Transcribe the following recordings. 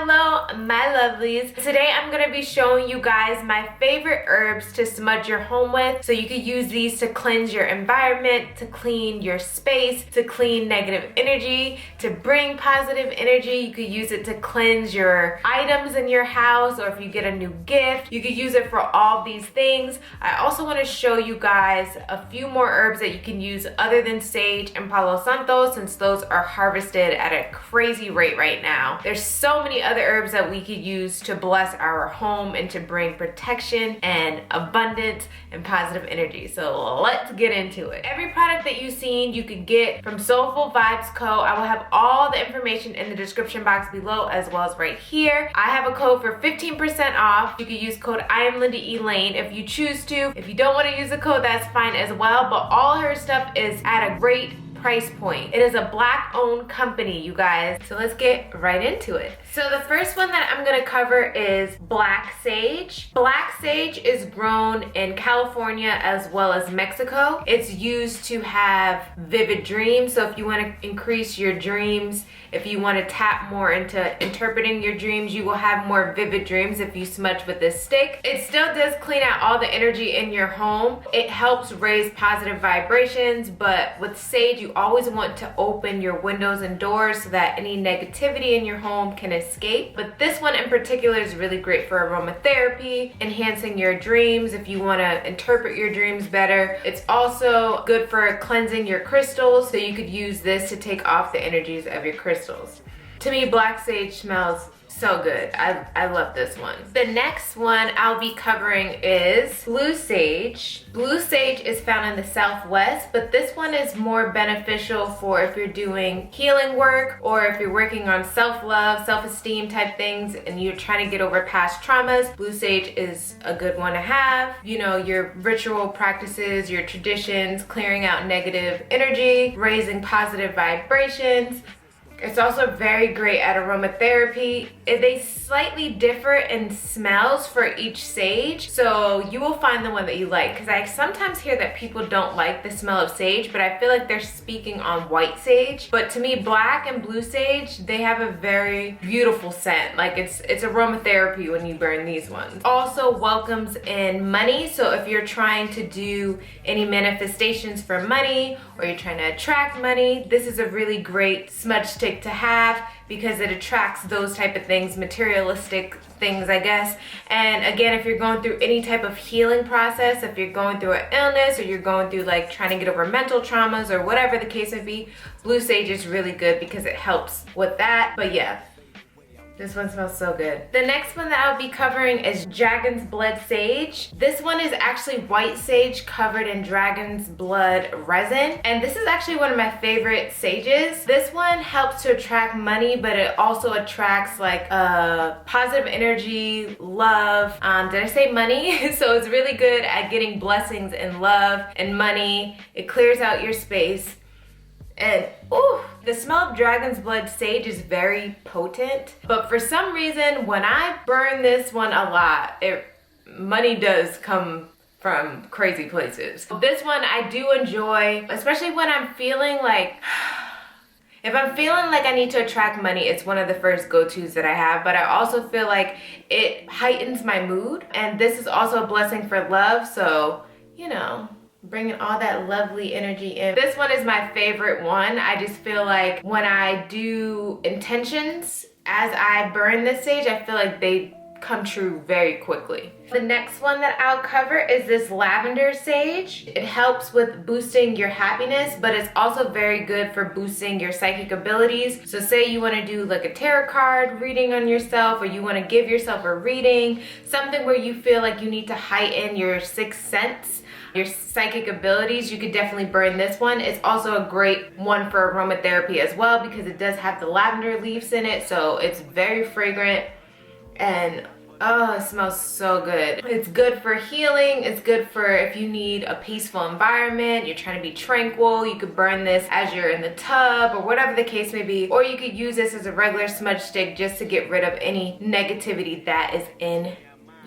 Hello, my lovelies. Today I'm going to be showing you guys my favorite herbs to smudge your home with. So you could use these to cleanse your environment, to clean your space, to clean negative energy, to bring positive energy. You could use it to cleanse your items in your house, or if you get a new gift, you could use it for all these things. I also want to show you guys a few more herbs that you can use other than sage and Palo Santo, since those are harvested at a crazy rate right now. There's so many other herbs that we could use to bless our home and to bring protection and abundance and positive energy. So let's get into it. Every product that you've seen you could get from Soulful Vibes Co. I will have all the information in the description box below as well as right here. I have a code for 15% off. You can use code iamLindaElaine if you choose to. If you don't want to use the code, that's fine as well, but all her stuff is at a great price point. It is a black owned company, you guys. So let's get right into it. So the first one that I'm gonna cover is black sage. Black sage is grown in California as well as Mexico. It's used to have vivid dreams. So if you want to increase your dreams, if you want to tap more into interpreting your dreams, you will have more vivid dreams if you smudge with this stick. It still does clean out all the energy in your home. It helps raise positive vibrations, but with sage, you always want to open your windows and doors so that any negativity in your home can escape. But this one in particular is really great for aromatherapy, enhancing your dreams if you want to interpret your dreams better. It's also good for cleansing your crystals, so you could use this to take off the energies of your crystals. To me, black sage smells so good. I love this one. The next one I'll be covering is blue sage. Blue sage is found in the Southwest, but this one is more beneficial for if you're doing healing work or if you're working on self-love, self-esteem type things and you're trying to get over past traumas. Blue sage is a good one to have. You know, your ritual practices, your traditions, clearing out negative energy, raising positive vibrations. It's also very great at aromatherapy. They slightly differ in smells for each sage, so you will find the one that you like, because I sometimes hear that people don't like the smell of sage, but I feel like they're speaking on white sage. But to me, black and blue sage, they have a very beautiful scent. Like it's aromatherapy when you burn these ones. Also welcomes in money, so if you're trying to do any manifestations for money or you're trying to attract money, this is a really great smudge stick to have because it attracts those type of things, materialistic things, I guess. And again, if you're going through any type of healing process, if you're going through an illness or you're going through like trying to get over mental traumas or whatever the case may be, blue sage is really good because it helps with that. But yeah, this one smells so good. The next one that I'll be covering is dragon's blood sage. This one is actually white sage covered in dragon's blood resin. And this is actually one of my favorite sages. This one helps to attract money, but it also attracts like positive energy, love. Did I say money? So it's really good at getting blessings and love and money. It clears out your space. And ooh, the smell of dragon's blood sage is very potent, but for some reason when I burn this one a lot, money does come from crazy places. This one I do enjoy, especially when I'm feeling like if I'm feeling like I need to attract money, it's one of the first go-tos that I have, but I also feel like it heightens my mood, and this is also a blessing for love, so you know, bringing all that lovely energy in. This one is my favorite one. I just feel like when I do intentions as I burn this sage, I feel like they come true very quickly. The next one that I'll cover is this lavender sage. It helps with boosting your happiness, but it's also very good for boosting your psychic abilities. So say you want to do like a tarot card reading on yourself, or you want to give yourself a reading, something where you feel like you need to heighten your sixth sense, your psychic abilities, you could definitely burn this one. It's also a great one for aromatherapy as well because it does have the lavender leaves in it, so it's very fragrant and oh, it smells so good. It's good for healing. It's good for if you need a peaceful environment, you're trying to be tranquil, you could burn this as you're in the tub or whatever the case may be, or you could use this as a regular smudge stick just to get rid of any negativity that is in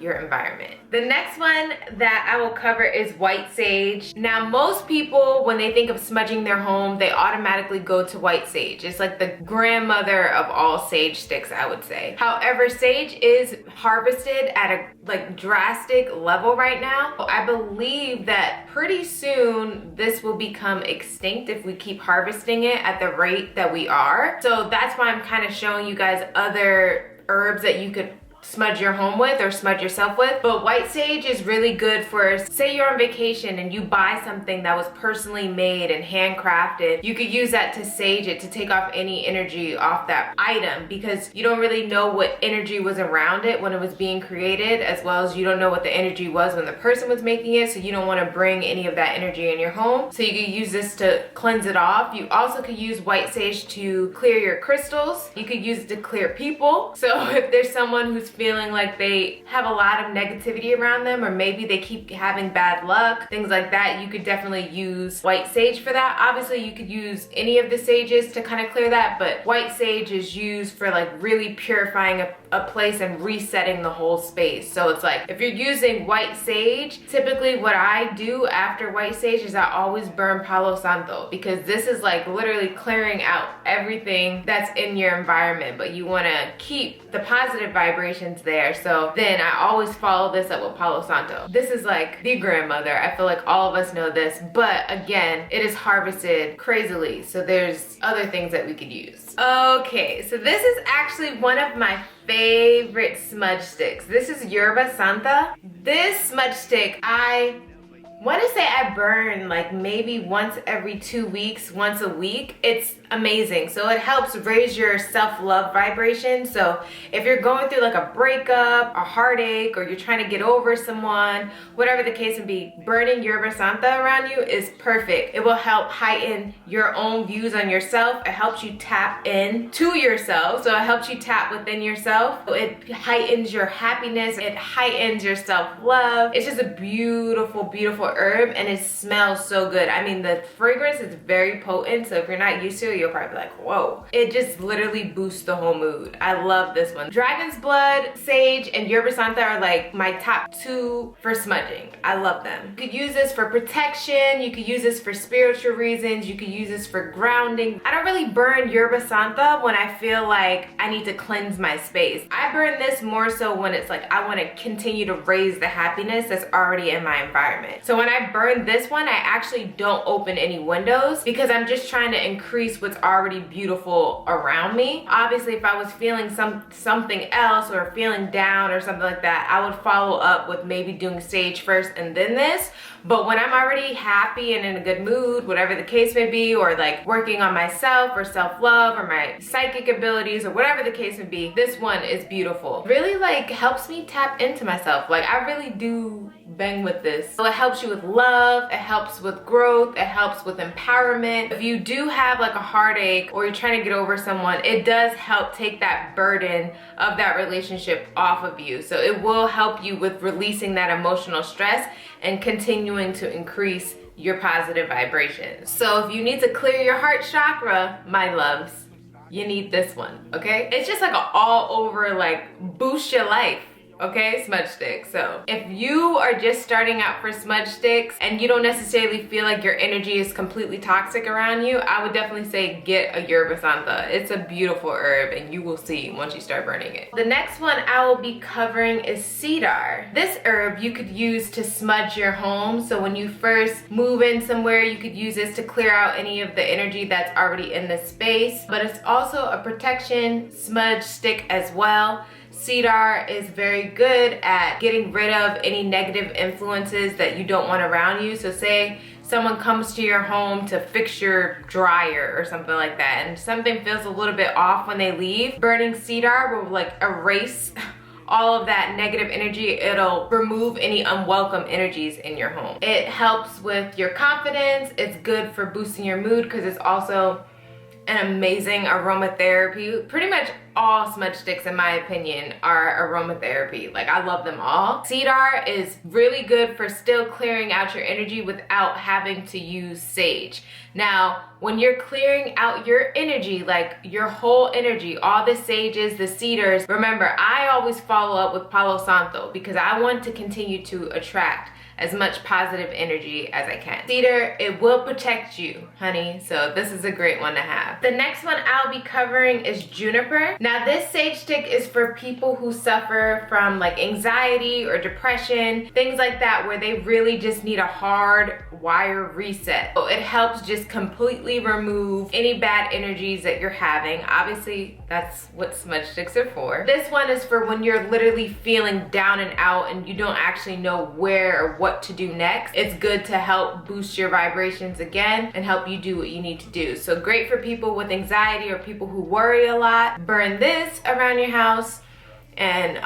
your environment. The next one that I will cover is white sage. Now, most people, when they think of smudging their home, they automatically go to white sage. It's like the grandmother of all sage sticks, I would say. However, sage is harvested at a drastic level right now. I believe that pretty soon this will become extinct if we keep harvesting it at the rate that we are. So that's why I'm kind of showing you guys other herbs that you could smudge your home with or smudge yourself with. But white sage is really good for, say you're on vacation and you buy something that was personally made and handcrafted. You could use that to sage it, to take off any energy off that item, because you don't really know what energy was around it when it was being created, as well as you don't know what the energy was when the person was making it, so you don't want to bring any of that energy in your home. So you could use this to cleanse it off. You also could use white sage to clear your crystals. You could use it to clear people. So if there's someone who's feeling like they have a lot of negativity around them, or maybe they keep having bad luck, things like that, you could definitely use white sage for that. Obviously, you could use any of the sages to kind of clear that, but white sage is used for like really purifying a place and resetting the whole space. So it's like, if you're using white sage, typically what I do after white sage is I always burn Palo Santo, because this is like literally clearing out everything that's in your environment, but you want to keep the positive vibrations there. So then I always follow this up with Palo Santo. This is like the grandmother. I feel like all of us know this, but again, it is harvested crazily. So there's other things that we could use. Okay, so this is actually one of my favorite smudge sticks. This is Yerba Santa. This smudge stick, I want to say I burn like maybe once every 2 weeks, once a week. It's amazing. So it helps raise your self-love vibration. So if you're going through like a breakup, a heartache, or you're trying to get over someone, whatever the case may be, burning Yerba Santa around you is perfect. It will help heighten your own views on yourself. It helps you tap in to yourself. So it helps you tap within yourself. It heightens your happiness. It heightens your self-love. It's just a beautiful, beautiful herb, and it smells so good. I mean, the fragrance is very potent. So if you're not used to it, you'll probably be like, whoa. It just literally boosts the whole mood. I love this one. Dragon's blood, sage, and Yerba Santa are like my top 2 for smudging. I love them. You could use this for protection. You could use this for spiritual reasons. You could use this for grounding. I don't really burn Yerba Santa when I feel like I need to cleanse my space. I burn this more so when it's like I want to continue to raise the happiness that's already in my environment. So when I burn this one, I actually don't open any windows, because I'm just trying to increase what's already beautiful around me. Obviously, if I was feeling something else, or feeling down or something like that, I would follow up with maybe doing sage first and then this. But when I'm already happy and in a good mood, whatever the case may be, or like working on myself or self-love or my psychic abilities or whatever the case may be, this one is beautiful. Really like helps me tap into myself. Like I really do bang with this. So it helps you with love, it helps with growth, it helps with empowerment. If you do have like a heartache or you're trying to get over someone, it does help take that burden of that relationship off of you. So it will help you with releasing that emotional stress and continuing to increase your positive vibrations. So if you need to clear your heart chakra, my loves, you need this one, okay? It's just like an all over like boost your life. Okay, smudge sticks. So if you are just starting out for smudge sticks and you don't necessarily feel like your energy is completely toxic around you, I would definitely say get a Yerba Santa. It's a beautiful herb, and you will see once you start burning it. The next one I will be covering is Cedar. This herb you could use to smudge your home. So when you first move in somewhere, you could use this to clear out any of the energy that's already in the space. But it's also a protection smudge stick as well. Cedar is very good at getting rid of any negative influences that you don't want around you. So say someone comes to your home to fix your dryer or something like that, and something feels a little bit off when they leave, burning Cedar will like erase all of that negative energy. It'll remove any unwelcome energies in your home. It helps with your confidence. It's good for boosting your mood because it's also an amazing aromatherapy. Pretty much all smudge sticks, in my opinion, are aromatherapy. Like, I love them all. Cedar is really good for still clearing out your energy without having to use sage. Now, when you're clearing out your energy, like your whole energy, all the sages, the cedars, remember, I always follow up with Palo Santo because I want to continue to attract as much positive energy as I can. Cedar, it will protect you, honey, so this is a great one to have. The next one I'll be covering is juniper. Now, this sage stick is for people who suffer from like anxiety or depression, things like that, where they really just need a hard wire reset. So it helps just completely remove any bad energies that you're having. Obviously, that's what smudge sticks are for. This one is for when you're literally feeling down and out and you don't actually know where or what to do next. It's good to help boost your vibrations again and help you do what you need to do. So great for people with anxiety or people who worry a lot. Burn this around your house, and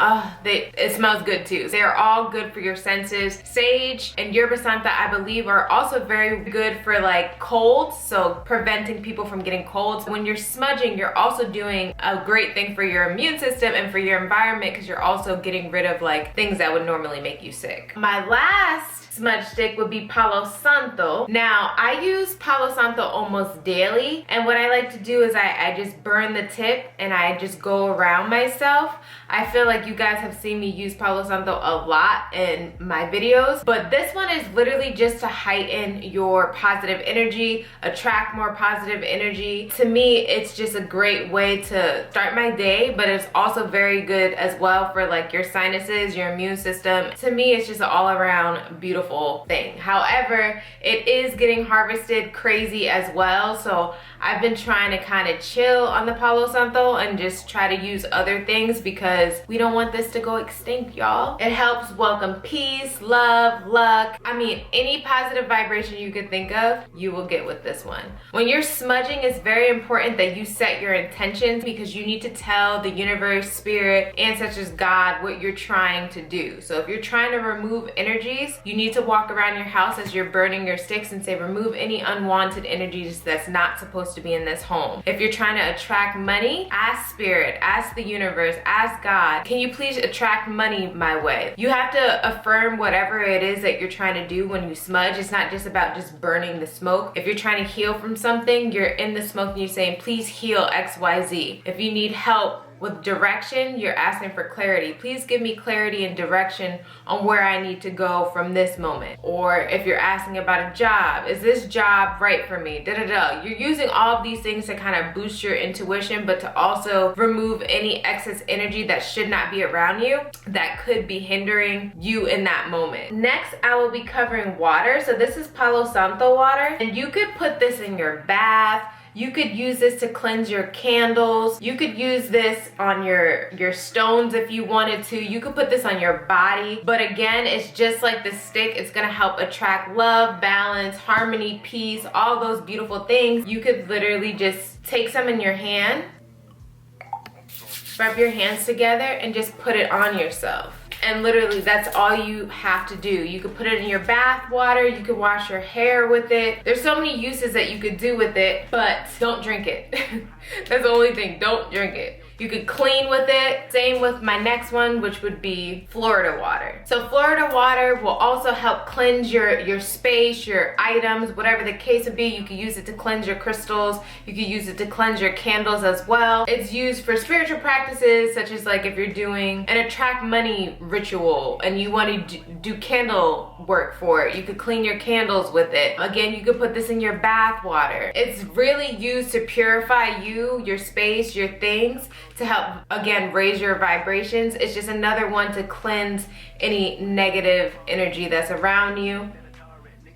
it smells good too. They're all good for your senses. Sage and yerba santa, I believe, are also very good for like colds, so preventing people from getting colds. When you're smudging, you're also doing a great thing for your immune system and for your environment, because you're also getting rid of like things that would normally make you sick. My last smudge stick would be Palo Santo. Now, I use Palo Santo almost daily, and what I like to do is I just burn the tip and I just go around myself. I feel like you guys have seen me use Palo Santo a lot in my videos, but this one is literally just to heighten your positive energy, attract more positive energy. To me, it's just a great way to start my day, but it's also very good as well for like your sinuses, your immune system. To me, it's just an all-around beautiful thing. However, it is getting harvested crazy as well, so I've been trying to kind of chill on the Palo Santo and just try to use other things because we don't want this to go extinct, y'all. It helps welcome peace, love, luck. I mean, any positive vibration you could think of, you will get with this one. When you're smudging, it's very important that you set your intentions, because you need to tell the universe, spirit, ancestors, God, what you're trying to do. So if you're trying to remove energies, you need to walk around your house as you're burning your sticks and say, remove any unwanted energies that's not supposed to be in this home. If you're trying to attract money, ask spirit, ask the universe, ask God, can you please attract money my way? You have to affirm whatever it is that you're trying to do when you smudge. It's not just about just burning the smoke. If you're trying to heal from something, you're in the smoke and you're saying, please heal XYZ. If you need help with direction, you're asking for clarity. Please give me clarity and direction on where I need to go from this moment. Or if you're asking about a job, is this job right for me? You're using all of these things to kind of boost your intuition, but to also remove any excess energy that should not be around you that could be hindering you in that moment. Next, I will be covering water. So this is Palo Santo water, and you could put this in your bath. You could use this to cleanse your candles. You could use this on your stones if you wanted to. You could put this on your body. But again, it's just like the stick. It's gonna help attract love, balance, harmony, peace, all those beautiful things. You could literally just take some in your hand, rub your hands together, and just put it on yourself. And literally, that's all you have to do. You could put it in your bath water, you could wash your hair with it. There's so many uses that you could do with it, but don't drink it. That's the only thing, don't drink it. You could clean with it. Same with my next one, which would be Florida water. So Florida water will also help cleanse your space, your items, whatever the case would be. You could use it to cleanse your crystals. You could use it to cleanse your candles as well. It's used for spiritual practices, such as like if you're doing an attract money ritual and you want to do candle work for it, you could clean your candles with it. Again, you could put this in your bath water. It's really used to purify you, your space, your things, to help, again, raise your vibrations. It's just another one to cleanse any negative energy that's around you.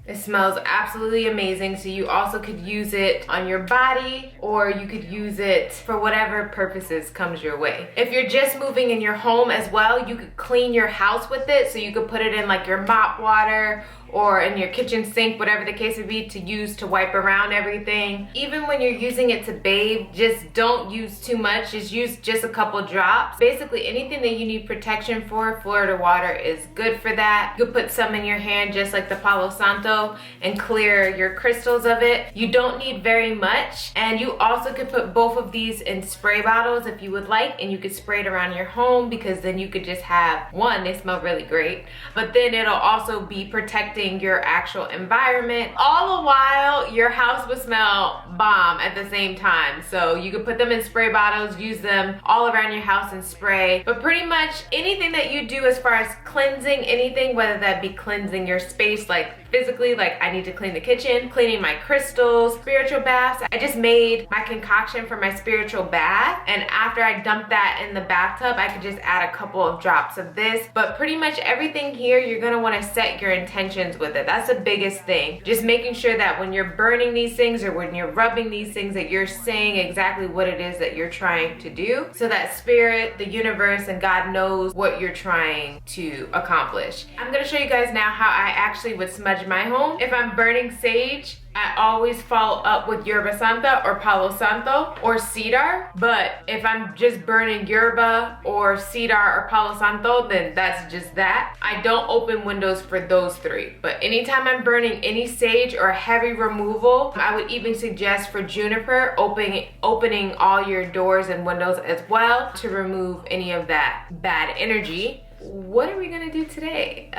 It smells absolutely amazing, so you also could use it on your body, or you could use it for whatever purposes comes your way. If you're just moving in your home as well, you could clean your house with it, so you could put it in like your mop water or in your kitchen sink, whatever the case would be, to use to wipe around everything. Even when you're using it to bathe, just don't use too much. Just use just a couple drops. Basically anything that you need protection for, Florida water is good for that. You could put some in your hand just like the Palo Santo. candle and clear your crystals of it. You don't need very much, and you also could put both of these in spray bottles if you would like, and you could spray it around your home, because then you could just have one, they smell really great, but then it'll also be protecting your actual environment, all the while your house would smell bomb at the same time. So you could put them in spray bottles, use them all around your house and spray. But pretty much anything that you do as far as cleansing anything, whether that be cleansing your space, like physically, like I need to clean the kitchen, cleaning my crystals, spiritual baths. I just made my concoction for my spiritual bath, and after I dumped that in the bathtub, I could just add a couple of drops of this. But pretty much everything here, you're gonna wanna set your intentions with it. That's the biggest thing. Just making sure that when you're burning these things or when you're rubbing these things, that you're saying exactly what it is that you're trying to do, so that spirit, the universe, and God knows what you're trying to accomplish. I'm gonna show you guys now how I actually would smudge my home. If I'm burning sage, I always follow up with yerba santa or Palo Santo or Cedar. But if I'm just burning yerba or Cedar or Palo Santo, then that's just that. I don't open windows for those three. But anytime I'm burning any sage or heavy removal, I would even suggest for juniper opening all your doors and windows as well to remove any of that bad energy. What are we gonna do today?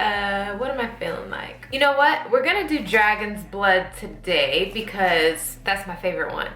What am I feeling like? You know what? We're gonna do dragon's blood today because that's my favorite one.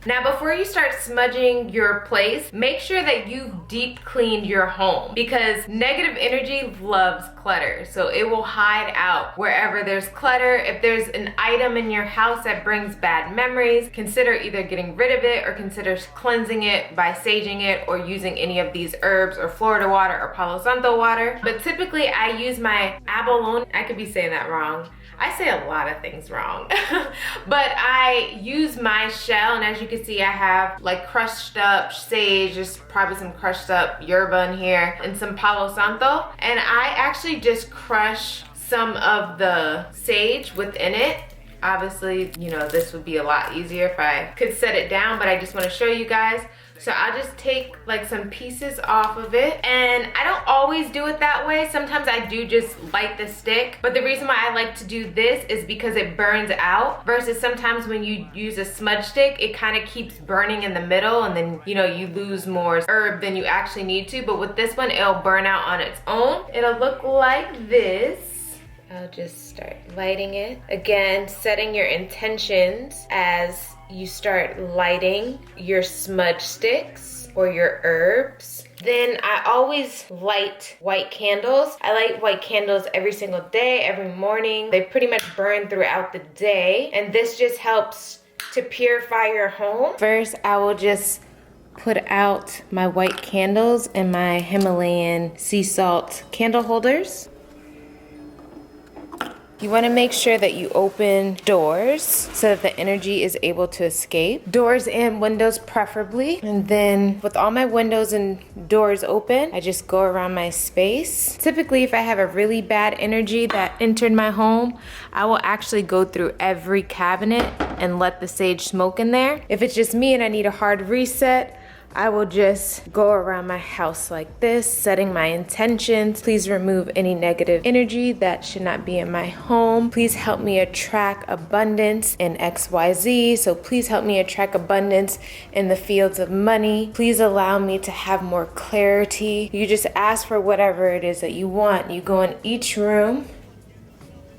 Now, before you start smudging your place, make sure that you've deep cleaned your home, because negative energy loves clutter. So it will hide out wherever there's clutter. If there's an item in your house that brings bad memories, consider either getting rid of it or consider cleansing it by saging it or using any of these herbs or Florida water or Palo Santo water. But typically I use my abalone. I could be saying that wrong. I say a lot of things wrong. But I use my shell, and as you can see, I have like crushed up sage, there's probably some crushed up yerba in here, and some Palo Santo. And I actually just crush some of the sage within it. Obviously, you know, this would be a lot easier if I could set it down, but I just want to show you guys. So I'll just take like some pieces off of it, and I don't always do it that way. Sometimes I do just light the stick, but the reason why I like to do this is because it burns out, versus sometimes when you use a smudge stick, it kind of keeps burning in the middle, and then, you know, you lose more herb than you actually need to. But with this one, it'll burn out on its own. It'll look like this. I'll just start lighting it. Again, setting your intentions as you start lighting your smudge sticks or your herbs. Then I always light white candles. I light white candles every single day, every morning. They pretty much burn throughout the day, and this just helps to purify your home. First, I will just put out my white candles in my Himalayan sea salt candle holders. You want to make sure that you open doors so that the energy is able to escape. Doors and windows preferably. And then with all my windows and doors open, I just go around my space. Typically, if I have a really bad energy that entered my home, I will actually go through every cabinet and let the sage smoke in there. If it's just me and I need a hard reset, I will just go around my house like this, setting my intentions. Please remove any negative energy that should not be in my home. Please help me attract abundance in XYZ. So please help me attract abundance in the fields of money. Please allow me to have more clarity. You just ask for whatever it is that you want. You go in each room,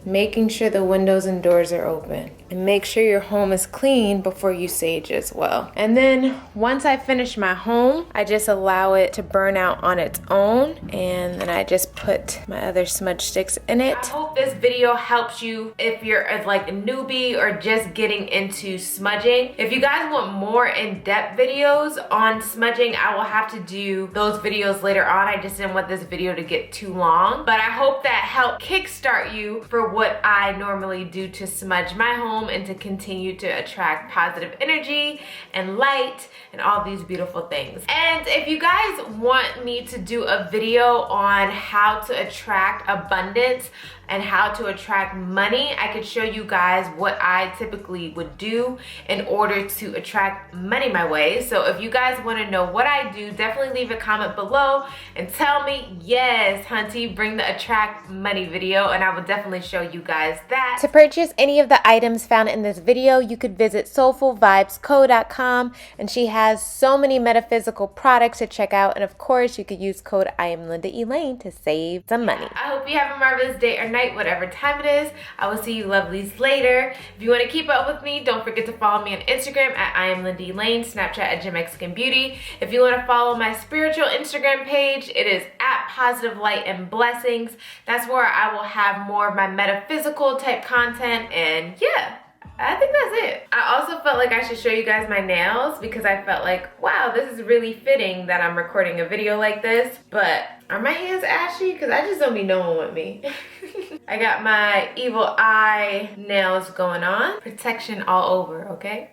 making sure the windows and doors are open. And make sure your home is clean before you sage as well. And then once I finish my home, I just allow it to burn out on its own. And then I just put my other smudge sticks in it. I hope this video helps you if you're like a newbie or just getting into smudging. If you guys want more in-depth videos on smudging, I will have to do those videos later on. I just didn't want this video to get too long. But I hope that helped kickstart you for what I normally do to smudge my home. home and to continue to attract positive energy and light and all these beautiful things. And if you guys want me to do a video on how to attract abundance and how to attract money, I could show you guys what I typically would do in order to attract money my way. So if you guys want to know what I do, definitely leave a comment below and tell me, yes, Hunty, bring the attract money video, and I will definitely show you guys that. To purchase any of the items found in this video, you could visit soulfulvibesco.com, and she has so many metaphysical products to check out, and of course you could use code iamLindaElaine to save some money. I hope you have a marvelous day or night, whatever time it is. I will see you lovelies later. If you want to keep up with me, don't forget to follow me on Instagram at iamLindaElaine, Snapchat at GymMexicanBeauty. If you want to follow my spiritual Instagram page, it is at Positive Light and Blessings. That's where I will have more of my metaphysical type content, and yeah, I think that's it. I also felt like I should show you guys my nails because I felt like, wow, this is really fitting that I'm recording a video like this. But are my hands ashy? Because I just don't be knowing with me. I got my evil eye nails going on. Protection all over, okay?